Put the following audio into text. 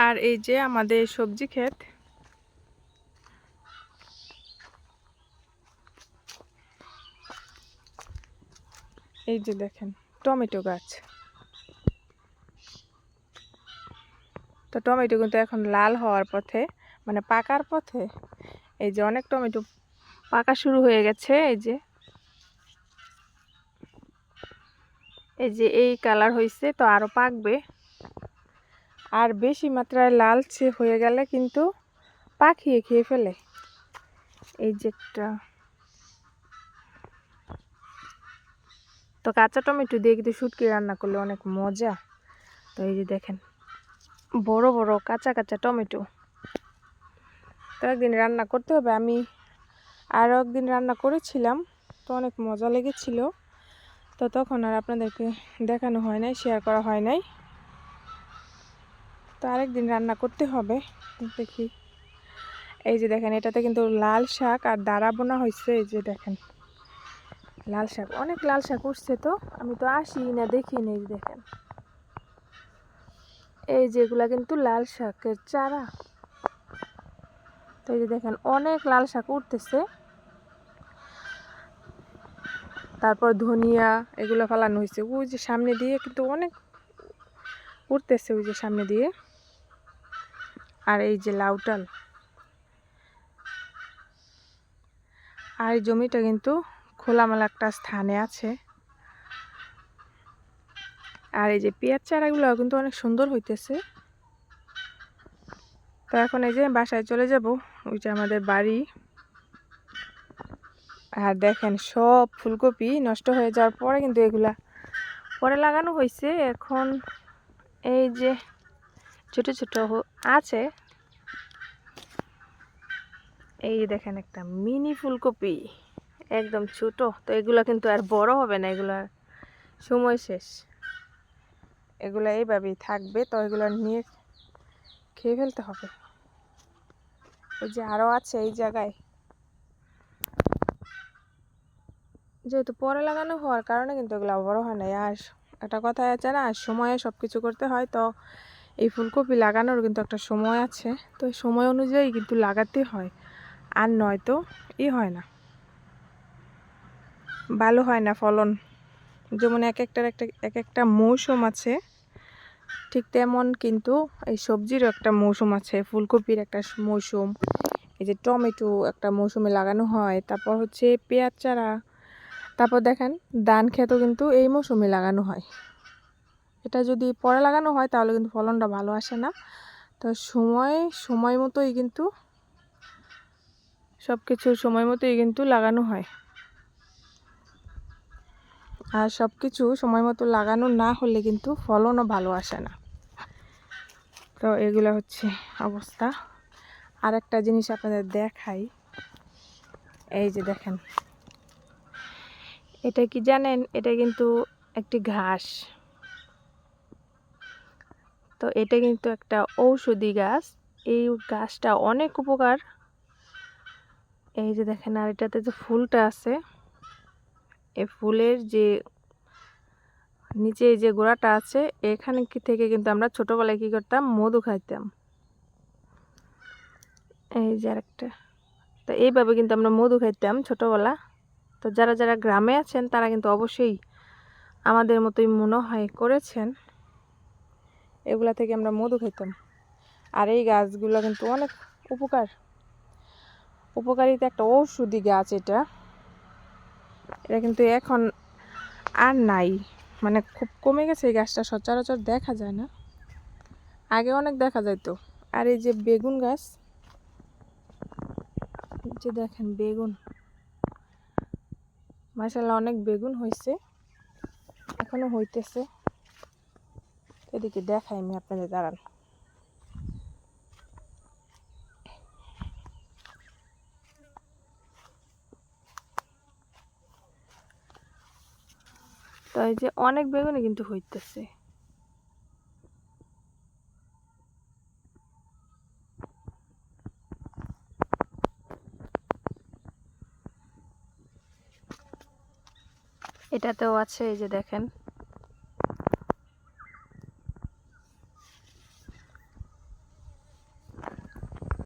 আর এই যে আমাদের সবজি ক্ষেত, এই যে দেখেন টমেটো গাছ। তো টমেটো কিন্তু এখন লাল হওয়ার পথে, মানে পাকার পথে। এই যে অনেক টমেটো পাকা শুরু হয়ে গেছে। এই যে এই কালার হয়েছে, তো আরো পাকবে। আর বেশি মাত্রায় লালচে হয়ে গেলে কিন্তু পাখিয়ে খেয়ে ফেলে। এই যে একটা, তো কাঁচা টমেটো দিয়ে কিন্তু শুটকি রান্না করলে অনেক মজা। তো এই যে দেখেন বড় বড় কাঁচা কাঁচা টমেটো। তো একদিন রান্না করতে হবে, আমি আরও একদিন রান্না করেছিলাম, তো অনেক মজা লেগেছিল। তো তখন আর আপনাদেরকে দেখানো হয় নাই, শেয়ার করা হয় নাই। তো আরেকদিন রান্না করতে হবে, দেখি। এই যে দেখেন এটাতে কিন্তু লাল শাক আর দাঁড়া বোনা হয়েছে। এই যে দেখেন লাল শাক, অনেক লাল শাক উঠছে। তো আমি তো আসি না, দেখি না। এই যে দেখেন, এই যেগুলা কিন্তু লাল শাকের চারা। তো এই যে দেখেন অনেক লাল শাক উঠতেছে। তারপর ধনিয়া এগুলো ফেলানো হয়েছে। ওই যে সামনে দিয়ে কিন্তু অনেক উঠতেছে, ওই যে সামনে দিয়ে। আর এই যে লাউটাল, আর এই জমিটা কিন্তু খোলামেলা একটা স্থানে আছে। আর এই যে পেঁয়াজ চারাগুলো কিন্তু অনেক সুন্দর হইতেছে। তো এখন এই যে বাসায় চলে যাব, ওই যে আমাদের বাড়ি। আর দেখেন সব ফুলকপি নষ্ট হয়ে যাওয়ার পরে কিন্তু এগুলা পরে লাগানো হয়েছে। এখন এই যে ছোট ছোট আছে, এই দেখেন একটা মিনি ফুলকপি, একদম ছোট। তো এগুলা কিন্তু আর বড় হবে না, এগুলার সময় শেষ। এগুলা এইভাবেই থাকবে। তো এগুলা নিয়ে খেয়ে ফেলতে হবে। এই যে আরো আছে এই জায়গায়, যেহেতু পরে লাগানো হওয়ার কারণে কিন্তু এগুলো বড় হয় না। আর একটা কথাই আছে না, সময়ে সব কিছু করতে হয়। তো এই ফুলকপি লাগানোর কিন্তু একটা সময় আছে, তো সময় অনুযায়ী কিন্তু লাগাতে হয়। আর নয়তো হয় না, ভালো হয় না ফলন। যেমন এক একটা মৌসুম আছে, ঠিক তেমন কিন্তু এই সবজিরও একটা মৌসুম আছে। ফুলকপির একটা মৌসুম, এই যে টমেটো একটা মৌসুমে লাগানো হয়। তারপর হচ্ছে পেঁয়াজ চারা, তারপর দেখেন ধান ক্ষেতও কিন্তু এই মৌসুমে লাগানো হয়। এটা যদি পরে লাগানো হয় তাহলে কিন্তু ফলনটা ভালো আসে না। তো সময় মতোই কিন্তু সব কিছু সময় মতোই কিন্তু লাগানো হয়। আর সব কিছু সময় মতো লাগানো না হলে কিন্তু ফলনও ভালো আসে না। তো এগুলো হচ্ছে অবস্থা। আর একটা জিনিস আপনাদের দেখাই, এই যে দেখেন এটা কি জানেন? এটা কিন্তু একটি ঘাস। তো এটা কিন্তু একটা ঔষধি গাছ। এই গাছটা অনেক উপকার। এই যে দেখেন, আর এটাতে যে ফুলটা আছে, এই ফুলের যে নিচে যে গোড়াটা আছে, এখানে থেকে কিন্তু আমরা ছোটবেলায় কি করতাম, মধু খাইতাম। এই যে আরেকটা, তো এইভাবে কিন্তু আমরা মধু খাইতাম ছোটবেলা। তো যারা যারা গ্রামে আছেন তারা কিন্তু অবশ্যই আমাদের মতোই মনে হয় করেছেন। এগুলা থেকে আমরা মধু খাইতাম। আর এই গাছগুলো কিন্তু অনেক উপকারিতা একটা ঔষধি গাছ। এটা কিন্তু এখন আর নাই, মানে খুব কমে গেছে। এই গাছটা সচরাচর দেখা যায় না, আগে অনেক দেখা যাইতো। আর এই যে বেগুন গাছ, যে দেখেন বেগুন, মাশাআল্লাহ অনেক বেগুন হয়েছে, এখনো হইতেছে। এদিকে দেখাই আমি আপনাদের, দাঁড়ান। তো এই যে অনেক বেগুনই কিন্তু হইতেছে। এটাতেও আছে, এই যে দেখেন